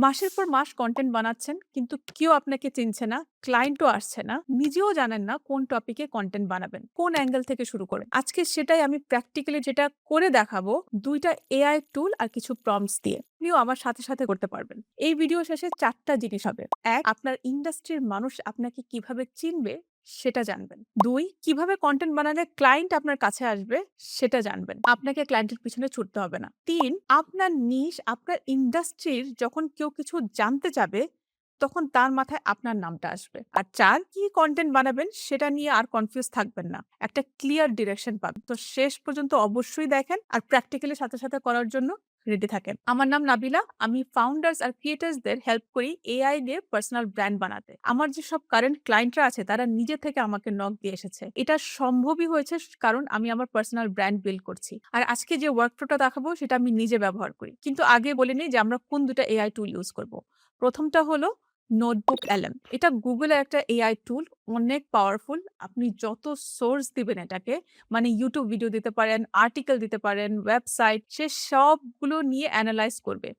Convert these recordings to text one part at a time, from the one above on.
মাসের পর মাস কনটেন্ট বানাচ্ছেন কিন্তু কেউ আপনাকে চিনছে না, ক্লায়েন্টও আসছে না, নিজেও জানেন না কোন টপিকে কনটেন্ট বানাবেন, কোন অ্যাঙ্গেল থেকে শুরু করে। আজকে সেটাই আমি প্র্যাকটিক্যালি যেটা করে দেখাবো ২ টা এআই টুল আর কিছু প্রম্পটস দিয়ে। আপনিও আমার সাথে করতে পারবেন। এই ভিডিও শেষে ৪ টা জিনিস হবে। ১, আপনার ইন্ডাস্ট্রির মানুষ আপনাকে কিভাবে চিনবে সেটা জানবেন। ২, কিভাবে কনটেন্ট বানালে ক্লায়েন্ট আপনার কাছে আসবে সেটা জানবেন। আপনাকে ক্লায়েন্টের পিছনে ছুটতে হবে না। ৩, আপনার নিশ, আপনার ইন্ডাস্ট্রির যখন কেউ কিছু জানতে চাবে, তখন তার মাথায় আপনার নামটা আসবে। আর ৪, কি কনটেন্ট বানাবেন সেটা নিয়ে আর কনফিউজ থাকবেন না। একটা ক্লিয়ার ডিরেকশন পাবেন। তো শেষ পর্যন্ত অবশ্যই দেখেন আর প্র্যাকটিক্যালি সাথে করার জন্য রেডি থাকেন। আমার নাম নাবিলা। আমি ফাউন্ডার্স আর ক্রিয়েটরসদের হেল্প করি এআই দিয়ে পার্সোনাল ব্র্যান্ড বানাতে। আমার যেসব কারেন্ট ক্লায়েন্টরা আছে তারা নিজে থেকে আমাকে নক দিয়ে এসেছে। এটা সম্ভবই হয়েছে কারণ আমি আমার পার্সোনাল ব্র্যান্ড বিল্ড করছি। আর আজকে যে ওয়ার্কফ্লোটা দেখাবো সেটা আমি নিজে ব্যবহার করি। কিন্তু আগে বলে নিই যে আমরা কোন ২ টা এআই টুল ইউজ করব। প্রথমটা হলো নোটবুক এলএম। এটা গুগলের একটা এআই টুল, অনেক পাওয়ারফুল। আপনি যত সোর্স দিবেন এটাকে, মানে YouTube ভিডিও দিতে পারেন, আর্টিকেল দিতে পারেন, ওয়েবসাইট, সে সবগুলো নিয়ে এনালাইজ করবে।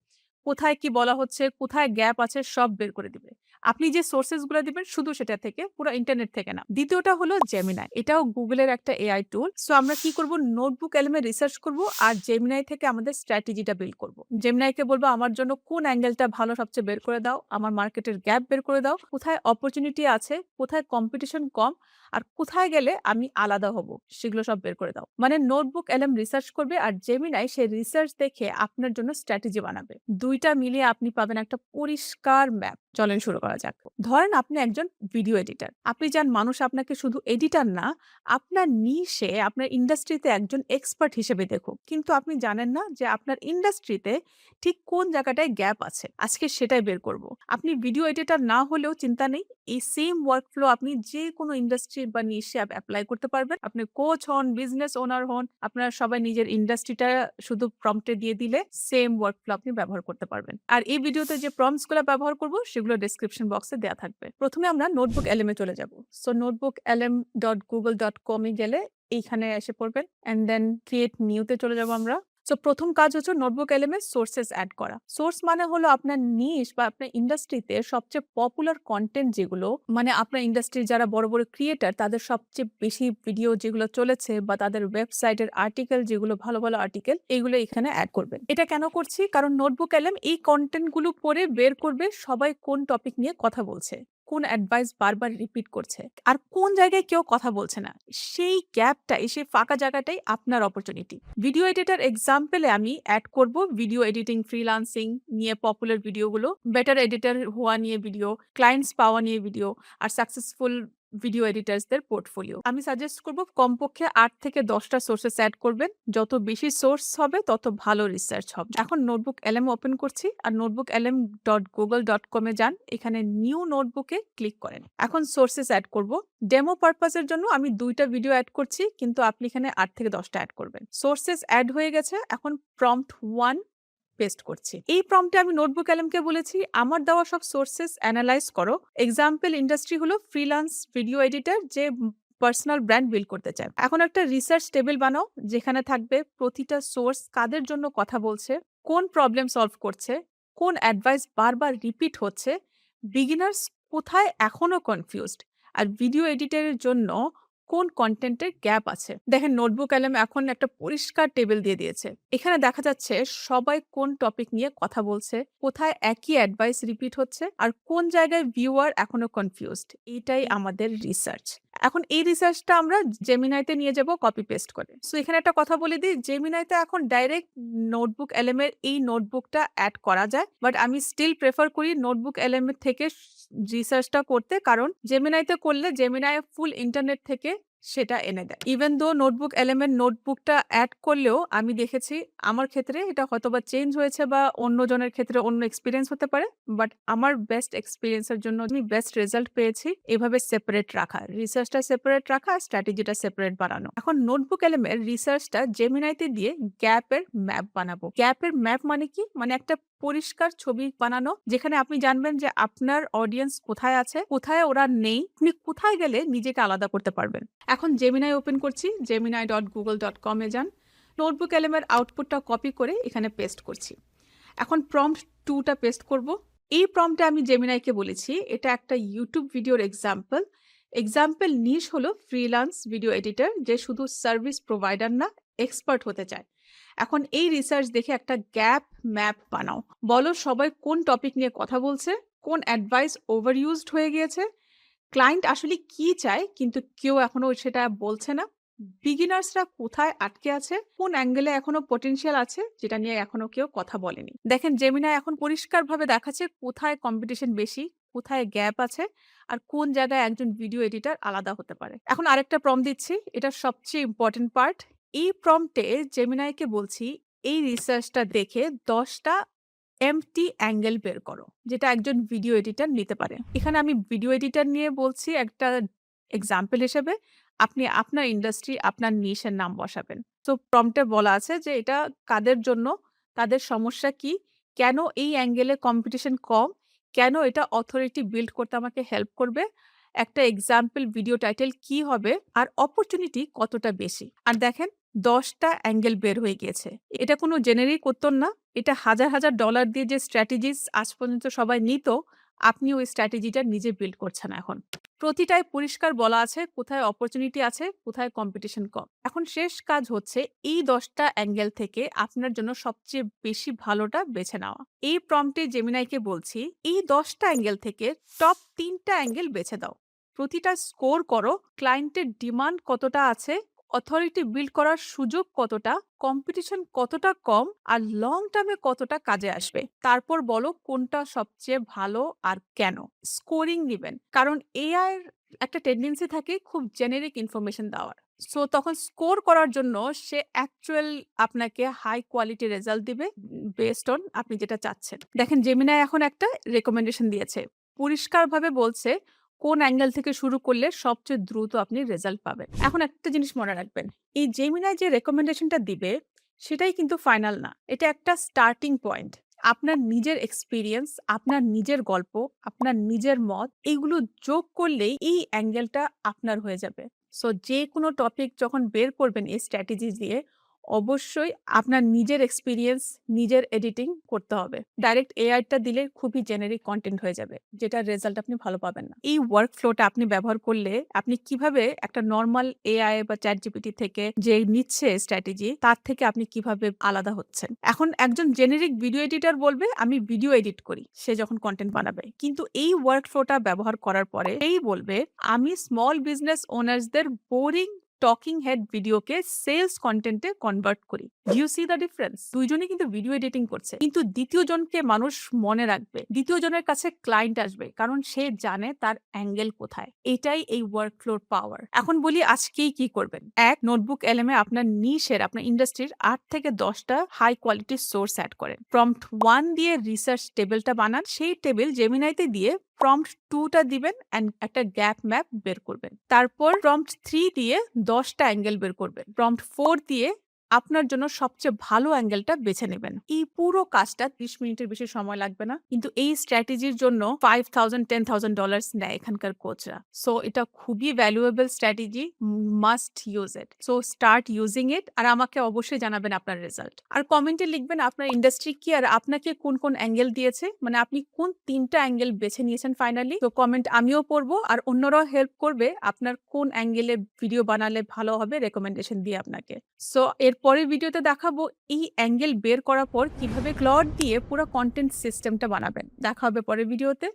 কোথায় কি বলা হচ্ছে, কোথায় গ্যাপ আছে সব বের করে দিবে। আপনি যে সোর্সেস গুলো দিবেন শুধু সেটা থেকে, পুরো ইন্টারনেট থেকে না। দ্বিতীয়টা হলো জেমিনাই। এটাও গুগলের একটা এআই টুল। সো আমরা কি করব, নোটবুক এলএম এ রিসার্চ করব আর জেমিনাই থেকে আমাদের স্ট্র্যাটেজিটা বিল্ড করব। জেমিনাইকে বলবো আমার জন্য কোন অ্যাঙ্গেলটা ভালো সবচেয়ে বের করে দাও, আমার মার্কেটের গ্যাপ বের করে দাও, কোথায় অপরচুনিটি আছে, কোথায় কম্পিটিশন কম আর কোথায় গেলে আমি আলাদা হব সেগুলো সব বের করে দাও। মানে নোটবুক এলএম রিসার্চ করবে আর জেমিনাই সেই রিসার্চ দেখে আপনার জন্য স্ট্র্যাটেজি বানাবে। ২ টা মিলিয়ে আপনি পাবেন একটা পরিষ্কার ম্যাপ। চলেন শুরু করা যাক। ধরেন আপনি একজন ভিডিও এডিটর। আপনি চান মানুষ আপনাকে শুধু এডিটর না, আপনার নিশে, আপনার ইন্ডাস্ট্রিতে একজন এক্সপার্ট হিসেবে দেখুক। কিন্তু আপনি জানেন না যে আপনার ইন্ডাস্ট্রিতে ঠিক কোন জায়গাটায় গ্যাপ আছে। আজকে সেটাই বের করব। আপনি ভিডিও এডিটর না হলেও চিন্তা নেই। এই সেম ওয়ার্কফ্লো আপনি যেকোনো ইন্ডাস্ট্রি বা নিশে এপ্লাই করতে পারবেন। আপনি কোচ হন, বিজনেস ওনার হন, আপনারা সবাই নিজের ইন্ডাস্ট্রিটা শুধু প্রম্পটে দিয়ে দিলে সেম ওয়ার্কফ্লো আপনি ব্যবহার করতে পারবেন। আর এই ভিডিওতে যে প্রম্পটস গুলো ব্যবহার করব সেগুলো ডেসক্রিপশন বক্সে দেয়া থাকবে। প্রথমে আমরা নোটবুক এলএম এ চলে যাব। সো notebooklm.google.com এ গেলে এইখানে এসে পড়বেন অ্যান্ড দেন ক্রিয়েট নিউ তে চলে যাব আমরা। সো প্রথম কাজ হচ্ছে নোটবুক এলএম এ সোর্সেস এড করা। সোর্স মানে হলো আপনার নিশ বা আপনার ইন্ডাস্ট্রিতে সবচেয়ে পপুলার কনটেন্ট যেগুলো, মানে আপনার ইন্ডাস্ট্রির যারা বড় ক্রিয়েটর তাদের সবচেয়ে বেশি ভিডিও যেগুলো চলেছে বা তাদের ওয়েবসাইটের আর্টিকেল যেগুলো ভালো আর্টিকেল, এগুলো এখানে এড করবেন। এটা কেন করছি? কারণ নোটবুক এলএম এই কনটেন্ট গুলো পড়ে বের করবে সবাই কোন টপিক নিয়ে কথা বলছে, কোন অ্যাডভাইস বারবার রিপিট করছে আর কোন জায়গায় কেউ কথা বলছে না। সেই গ্যাপটাই, সেই ফাঁকা জায়গাটাই আপনার অপরচুনিটি। ভিডিও এডিটর এক্সাম্পলে আমি অ্যাড করব ভিডিও এডিটিং, ফ্রিল্যান্সিং নিয়ে পপুলার ভিডিওগুলো, বেটার এডিটর হওয়া নিয়ে ভিডিও, ক্লায়েন্টস পাওয়া নিয়ে ভিডিও আর সাকসেসফুল ভিডিও এডিটরসদের পোর্টফোলিও। আমি সাজেস্ট করব কমপক্ষে ৮ থেকে ১০ টা সোর্সেস এড করবেন। যত বেশি সোর্স হবে তত ভালো রিসার্চ হবে। এখন নোটবুক এলএম ওপেন করছি আর notebooklm.google.com এ যান। এখানে নিউ নোটবুকে ক্লিক করেন। এখন সোর্সেস এড করব। ডেমো পারপাস এর জন্য আমি ২ টা ভিডিও এড করছি, কিন্তু আপনি এখানে ৮ থেকে ১০ টা এড করবেন। সোর্সেস এড হয়ে গেছে। এখন প্রম্পট ১ পেস্ট করছি। এই প্রম্পটে আমি নোটবুক এলএমকে বলেছি আমার দেওয়া সব সোর্সেস এনালাইজ করো। এক্সাম্পল ইন্ডাস্ট্রি হলো ফ্রিল্যান্স ভিডিও এডিটর যে পার্সোনাল ব্র্যান্ড বিল্ড করতে চায়। এখন একটা রিসার্চ টেবিল বানাও যেখানে থাকবে প্রতিটা সোর্স কাদের জন্য কথা বলছে, কোন প্রবলেম সলভ করছে, কোন অ্যাডভাইস বারবার রিপিট হচ্ছে, বিগিনার্স কোথায় এখনো কনফিউজড আর ভিডিও এডিটরের জন্য কোন কনটেন্টের গ্যাপ আছে। দেখেন নোটবুক এলএম এখন একটা পরিষ্কার টেবিল দিয়ে দিয়েছে। এখানে দেখা যাচ্ছে সবাই কোন টপিক নিয়ে কথা বলছে, কোথায় একই অ্যাডভাইস রিপিট হচ্ছে আর কোন জায়গায় ভিউয়ার এখনো কনফিউজড। এটাই আমাদের রিসার্চ। এখন এই রিসার্চটা আমরা জেমিনাইতে নিয়ে যাব কপি পেস্ট করে। সো এখানে একটা কথা বলে দিই, জেমিনাইতে এখন ডাইরেক্ট নোটবুক এলএম এর এই নোটবুকটা অ্যাড করা যায়, বাট আমি স্টিল প্রেফার করি নোটবুক এলএম এর থেকে রিসার্চটা করতে, কারণ জেমিনাইতে করলে জেমিনাই ফুল ইন্টারনেট থেকে সেটা এনে দেয়। ইভেন দো নোটবুক এলএম এর নোটবুকটা অ্যাড করলেও আমি দেখেছি আমার ক্ষেত্রে এটা হয়তোবা চেঞ্জ হয়েছে বা অন্যজনের ক্ষেত্রে অন্য এক্সপেরিয়েন্স হতে পারে, বাট আমার বেস্ট এক্সপেরিয়েন্সের জন্য আমি বেস্ট রেজাল্ট পেয়েছি এভাবে সেপারেট রাখা, রিসার্চটা সেপারেট রাখা আর স্ট্র্যাটেজিটা সেপারেট বানানো। এখন নোটবুক এলএম এর রিসার্চটা জেমিনাইতে দিয়ে গ্যাপের ম্যাপ বানাবো। গ্যাপের ম্যাপ মানে কি? মানে একটা পরিষ্কার ছবি বানানো যেখানে আপনি জানবেন যে আপনার অডিয়েন্স কোথায় আছে, কোথায় ওরা নেই, আপনি কোথায় গেলে নিজেকে আলাদা করতে পারবেন। এখন জেমিনাই ওপেন করছি, gemini.google.com এ যান। নোটবুক এলএম এর আউটপুটটা কপি করে এখানে পেস্ট করছি। এখন প্রম্পট 2টা পেস্ট করব। এই প্রম্পটে আমি জেমিনাইকে বলেছি এটা একটা ইউটিউব ভিডিওর এক্সাম্পল নিশ হলো ফ্রিল্যান্স ভিডিও এডিটর যে শুধু সার্ভিস প্রোভাইডার না, এক্সপার্ট হতে চায়। এখন এই রিসার্চ দেখে একটা গ্যাপ ম্যাপ বানাও। বলো সবাই কোন টপিক নিয়ে কথা বলছে, কোন অ্যাডভাইস ওভার ইউজড হয়ে গিয়েছে, ক্লায়েন্ট আসলে কি চায় কিন্তু কেউ এখনো সেটা বলছে না, বিগিনার্সরা কোথায় আটকে আছে, কোন অ্যাঙ্গেলে এখনো পটেনশিয়াল আছে যেটা নিয়ে এখনো কেউ কথা বলেনি। দেখেন জেমিনাই এখন পরিষ্কারভাবে দেখাচ্ছে কোথায় কম্পিটিশন বেশি, কোথায় গ্যাপ আছে, আর কোন জায়গায় একজন ভিডিও এডিটর আলাদা হতে পারে। এখন আরেকটা প্রম্পট দিচ্ছি, এটা সবচেয়ে ইম্পর্টেন্ট পার্ট। এই প্রম্পটে জেমিনাইকে বলছি এই রিসার্চটা দেখে 10টা এমটি অ্যাঙ্গেল বের করো যেটা একজন ভিডিও এডিটর নিতে পারে। এখানে আমি ভিডিও এডিটর নিয়ে বলছি একটা এক্সাম্পল হিসেবে, আপনি আপনার ইন্ডাস্ট্রি, আপনার নিশের নাম বসাবেন। তো প্রম্পটে বলা আছে যে এটা কাদের জন্য, তাদের সমস্যা কি, কেন এই অ্যাঙ্গেলে কম্পিটিশন কম, কেন এটা অথরিটি বিল্ড করতে আমাকে হেল্প করবে, একটা এক্সাম্পল ভিডিও টাইটেল কি হবে, আর অপরচুনিটি কতটা বেশি। আর দেখেন 10টা অ্যাঙ্গেল বের হয়ে গিয়েছে। এটা কোনো জেনারিক উত্তর না, এটা হাজার হাজার ডলার দিয়ে যে স্ট্র্যাটেজিস আজ পর্যন্ত সবাই নিত, আপনি ওই স্ট্র্যাটেজিটা নিজে বিল্ড করছেন এখন। প্রতিটায় পরিষ্কার বলা আছে কোথায় অপরচুনিটি আছে, কোথায় কম্পিটিশন কম। এখন শেষ কাজ হচ্ছে এই 10টা অ্যাঙ্গেল থেকে আপনার জন্য সবচেয়ে বেশি ভালোটা বেছে নেওয়া। এই প্রম্পটে জেমিনাইকে বলছি এই 10টা অ্যাঙ্গেল থেকে টপ 3টা অ্যাঙ্গেল বেছে দাও। প্রতিটা স্কোর করো, ক্লায়েন্টের ডিমান্ড কতটা আছে, অথরিটি বিল্ড করার সুযোগ কতটা, কম্পিটিশন কতটা কম, আর লং টার্মে কতটা কাজে আসবে। তারপর বলো কোনটা সবচেয়ে ভালো আর কেন। স্কোরিং নিবেন, কারণ এআই এর একটা টেন্ডেন্সি থাকে খুব জেনেরিক ইনফরমেশন দেওয়ার। সো তখন স্কোর করার জন্য সে অ্যাকচুয়াল আপনাকে হাই কোয়ালিটি রেজাল্ট দিবে বেসড অন আপনি যেটা চাচ্ছেন। দেখেন জেমিনাই এখন একটা রেকমেন্ডেশন দিয়েছে, পরিষ্কারভাবে বলছে কোন অ্যাঙ্গেল থেকে শুরু করলে সবচেয়ে দ্রুত আপনি রেজাল্ট পাবেন। এখন একটা জিনিস মনে রাখবেন, এই জেমিনাই যে রেকমেন্ডেশনটা দিবে সেটাই কিন্তু ফাইনাল না, এটা একটা স্টার্টিং পয়েন্ট। আপনার নিজের এক্সপিরিয়েন্স, আপনার নিজের গল্প, আপনার নিজের মত, এইগুলো যোগ করলেই এই অ্যাঙ্গেলটা আপনার হয়ে যাবে। সো যে কোনো টপিক যখন বের করবেন এই স্ট্র্যাটেজি দিয়ে, অবশ্যই আপনার নিজের এক্সপিরিয়েন্স, নিজের এডিটিং করতে হবে। ডাইরেক্ট এআইটা দিলে খুবই জেনারিক কন্টেন্ট হয়ে যাবে, যেটার রেজাল্ট আপনি ভালো পাবেন না। এই ওয়ার্ক ফ্লোটা আপনি ব্যবহার করলে আপনি কিভাবে একটা নর্মাল এআই বা চ্যাট জিপিটি থেকে যে নিচ্ছে স্ট্র্যাটেজি, তার থেকে আপনি কিভাবে আলাদা হচ্ছেন। এখন একজন জেনারিক ভিডিও এডিটর বলবে আমি ভিডিও এডিট করি, সে যখন কন্টেন্ট বানাবে, কিন্তু এই ওয়ার্ক ফ্লোটা ব্যবহার করার পরে এই বলবে আমি স্মল বিজনেস ওনার্সদের বোরিং টকিং হেড ভিডিওকে সেলস কন্টেন্টে কনভার্ট করি। You see the difference? দুইজনই কিন্তু ভিডিও এডিটিং করছে, কিন্তু দ্বিতীয় জনকে মানুষ মনে রাখবে, দ্বিতীয় জনের কাছে ক্লায়েন্ট আসবে, কারণ সে জানে তার অ্যাঙ্গেল কোথায়। এটাই এই ওয়ার্কফ্লোর পাওয়ার। এখন বলি আজকেই কি করবেন। এক, নোটবুক এলএমে আপনার নিশের, আপনার ইন্ডাস্ট্রির 8 থেকে 10টা হাই কোয়ালিটি সোর্স অ্যাড করেন। প্রম্পট 1 দিয়ে রিসার্চ টেবিলটা বানান, সেই টেবিল জেমিনাইতে দিয়ে প্রম্পট 2টা দিবেন অ্যান্ড একটা গ্যাপ ম্যাপ বের করবেন। তারপর প্রম্পট 3 দিয়ে 10টা অ্যাঙ্গেল বের করবেন। প্রম্পট 4 দিয়ে আপনার জন্য সবচেয়ে ভালো অ্যাঙ্গেলটা বেছে নেবেন। এই পুরো কাজটা 30 মিনিটের বেশি সময় লাগবে না, কিন্তু এই স্ট্র্যাটেজির জন্য $5,000-10,000 নেয় এখানকার কোচরা। সো এটা খুবই valuable strategy, must use it. So start using it, আর আমাকে অবশ্যই জানাবেন আপনার রেজাল্ট। আর কমেন্টে লিখবেন আপনার ইন্ডাস্ট্রি কি, আর আপনাকে কোন কোন অ্যাঙ্গেল দিয়েছে, মানে আপনি কোন 3টা অ্যাঙ্গেল বেছে নিয়েছেন ফাইনালি। তো কমেন্ট আমিও পড়বো, আর অন্যরাও হেল্প করবে আপনার কোন অ্যাঙ্গেলে ভিডিও বানালে ভালো হবে রেকমেন্ডেশন দিয়ে আপনাকে। সো এর পরের ভিডিওতে দেখাবো এই অ্যাঙ্গেল বের করার পর কিভাবে ক্লড দিয়ে পুরো কন্টেন্ট সিস্টেমটা বানাবেন। দেখা হবে পরের ভিডিওতে।